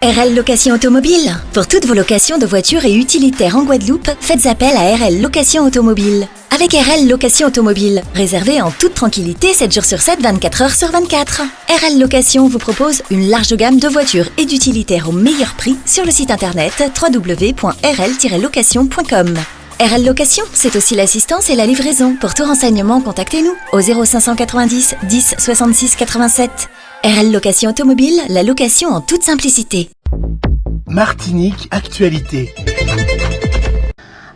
RL Location Automobile. Pour toutes vos locations de voitures et utilitaires en Guadeloupe, faites appel à RL Location Automobile. Avec RL Location Automobile, réservez en toute tranquillité 7 jours sur 7, 24 heures sur 24. RL Location vous propose une large gamme de voitures et d'utilitaires au meilleur prix sur le site internet www.rl-location.com. RL Location, c'est aussi l'assistance et la livraison. Pour tout renseignement, contactez-nous au 0590 10 66 87. RL Location Automobile, la location en toute simplicité. Martinique Actualité.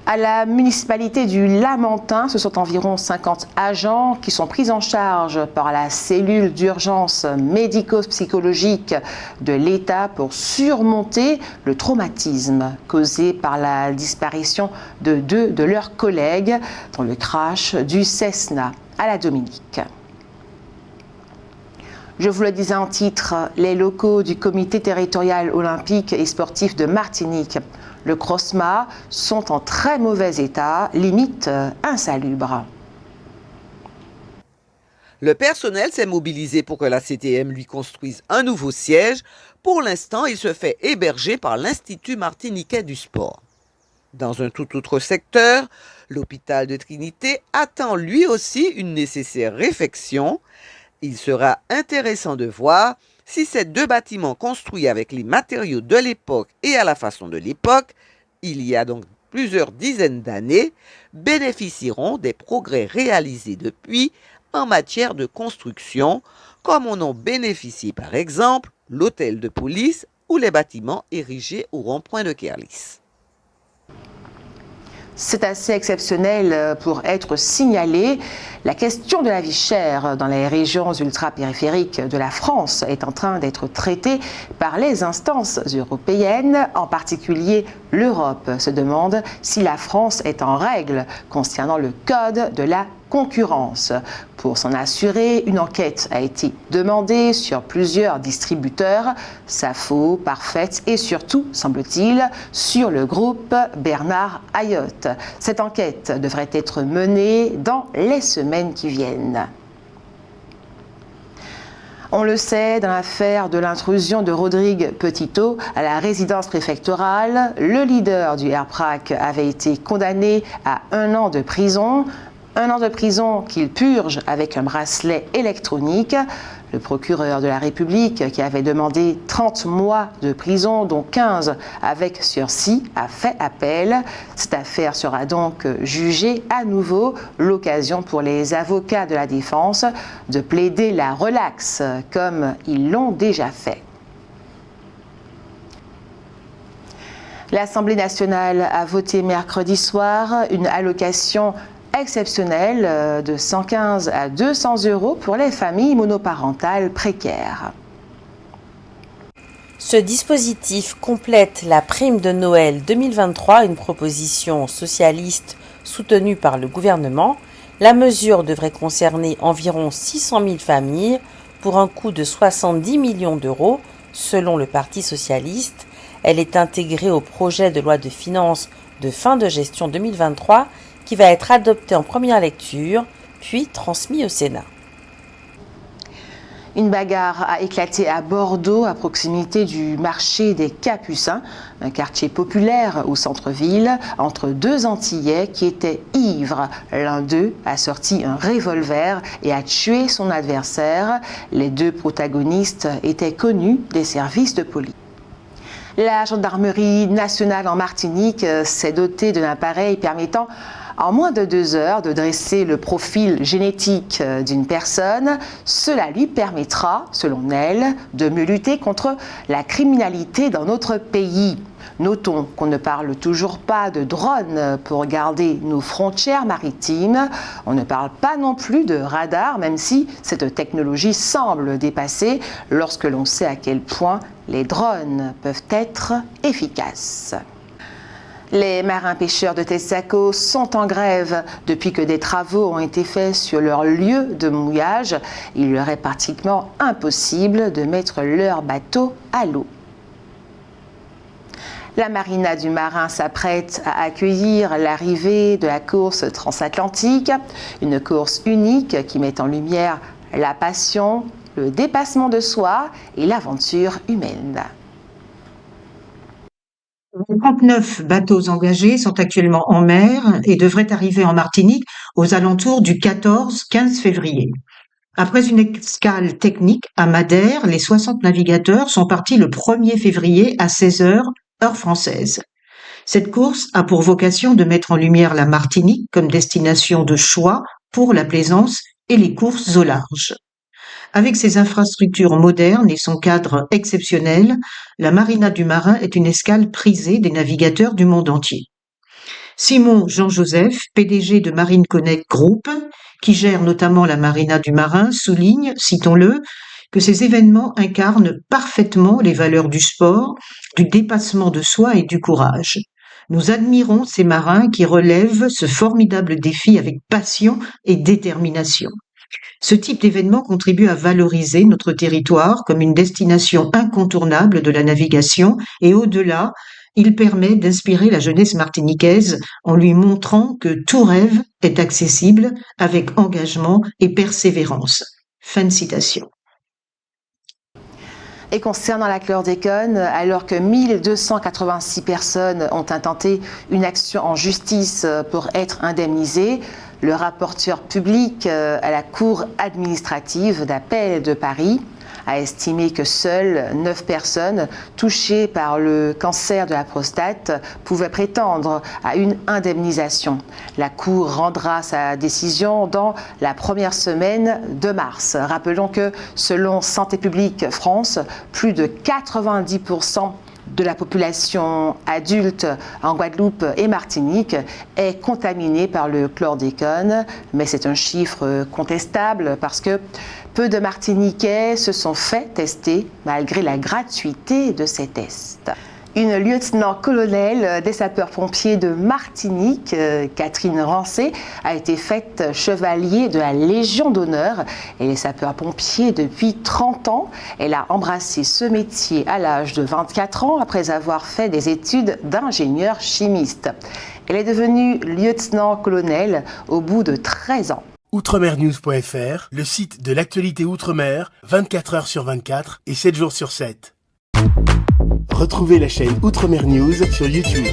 À la municipalité du Lamentin, ce sont environ 50 agents qui sont pris en charge par la cellule d'urgence médico-psychologique de l'État pour surmonter le traumatisme causé par la disparition de 2 de leurs collègues dans le crash du Cessna à la Dominique. Je vous le disais en titre, les locaux du comité territorial olympique et sportif de Martinique, le CROSMA, sont en très mauvais état, limite insalubre. Le personnel s'est mobilisé pour que la CTM lui construise un nouveau siège. Pour l'instant, il se fait héberger par l'Institut martiniquais du sport. Dans un tout autre secteur, l'hôpital de Trinité attend lui aussi une nécessaire réfection. Il sera intéressant de voir si ces 2 bâtiments construits avec les matériaux de l'époque et à la façon de l'époque, il y a donc plusieurs dizaines d'années, bénéficieront des progrès réalisés depuis en matière de construction, comme en ont bénéficié par exemple l'hôtel de police ou les bâtiments érigés au rond-point de Kerlis. C'est assez exceptionnel pour être signalé. La question de la vie chère dans les régions ultra-périphériques de la France est en train d'être traitée par les instances européennes. En particulier, l'Europe se demande si la France est en règle concernant le code de la concurrence. Pour s'en assurer, une enquête a été demandée sur plusieurs distributeurs, Safo, Parfaite et surtout, semble-t-il, sur le groupe Bernard Ayotte. Cette enquête devrait être menée dans les semaines qui viennent. On le sait, dans l'affaire de l'intrusion de Rodrigue Petitot à la résidence préfectorale, le leader du RPRAC avait été condamné à 1 an de prison. 1 an de prison qu'il purge avec un bracelet électronique. Le procureur de la République, qui avait demandé 30 mois de prison, dont 15 avec sursis, a fait appel. Cette affaire sera donc jugée à nouveau, l'occasion pour les avocats de la défense de plaider la relaxe, comme ils l'ont déjà fait. L'Assemblée nationale a voté mercredi soir une allocation exceptionnelle de 115 à 200 € pour les familles monoparentales précaires. Ce dispositif complète la prime de Noël 2023, une proposition socialiste soutenue par le gouvernement. La mesure devrait concerner environ 600 000 familles pour un coût de 70 millions d'euros, selon le Parti socialiste. Elle est intégrée au projet de loi de finances de fin de gestion 2023 qui va être adopté en première lecture, puis transmis au Sénat. Une bagarre a éclaté à Bordeaux, à proximité du marché des Capucins, un quartier populaire au centre-ville, entre 2 Antillais qui étaient ivres. L'un d'eux a sorti un revolver et a tué son adversaire. Les 2 protagonistes étaient connus des services de police. La gendarmerie nationale en Martinique s'est dotée d'un appareil permettant en moins de 2 heures de dresser le profil génétique d'une personne. Cela lui permettra, selon elle, de mieux lutter contre la criminalité dans notre pays. Notons qu'on ne parle toujours pas de drones pour garder nos frontières maritimes. On ne parle pas non plus de radar, même si cette technologie semble dépassée lorsque l'on sait à quel point les drones peuvent être efficaces. Les marins-pêcheurs de Texaco sont en grève depuis que des travaux ont été faits sur leur lieu de mouillage. Il leur est pratiquement impossible de mettre leur bateau à l'eau. La marina du Marin s'apprête à accueillir l'arrivée de la course transatlantique, une course unique qui met en lumière la passion, le dépassement de soi et l'aventure humaine. Les 39 bateaux engagés sont actuellement en mer et devraient arriver en Martinique aux alentours du 14-15 février. Après une escale technique à Madère, les 60 navigateurs sont partis le 1er février à 16h, heure française. Cette course a pour vocation de mettre en lumière la Martinique comme destination de choix pour la plaisance et les courses au large. Avec ses infrastructures modernes et son cadre exceptionnel, la Marina du Marin est une escale prisée des navigateurs du monde entier. Simon Jean-Joseph, PDG de Marine Connect Group, qui gère notamment la Marina du Marin, souligne, citons-le, que ces événements incarnent parfaitement les valeurs du sport, du dépassement de soi et du courage. Nous admirons ces marins qui relèvent ce formidable défi avec passion et détermination. Ce type d'événement contribue à valoriser notre territoire comme une destination incontournable de la navigation et au-delà, il permet d'inspirer la jeunesse martiniquaise en lui montrant que tout rêve est accessible avec engagement et persévérance. Fin de citation. Et concernant la chlordécone, alors que 1286 personnes ont intenté une action en justice pour être indemnisées, le rapporteur public à la Cour administrative d'appel de Paris a estimé que seules 9 personnes touchées par le cancer de la prostate pouvaient prétendre à une indemnisation. La Cour rendra sa décision dans la première semaine de mars. Rappelons que selon Santé publique France, plus de 90% de la population adulte en Guadeloupe et Martinique est contaminée par le chlordécone, mais c'est un chiffre contestable parce que peu de Martiniquais se sont fait tester malgré la gratuité de ces tests. Une lieutenant-colonel des sapeurs-pompiers de Martinique, Catherine Rancé, a été faite chevalier de la Légion d'honneur et les sapeurs-pompiers depuis 30 ans. Elle a embrassé ce métier à l'âge de 24 ans après avoir fait des études d'ingénieur chimiste. Elle est devenue lieutenant-colonel au bout de 13 ans. Outremernews.fr, le site de l'actualité Outre-mer, 24 heures sur 24 et 7 jours sur 7. Retrouvez la chaîne Outremer News sur YouTube.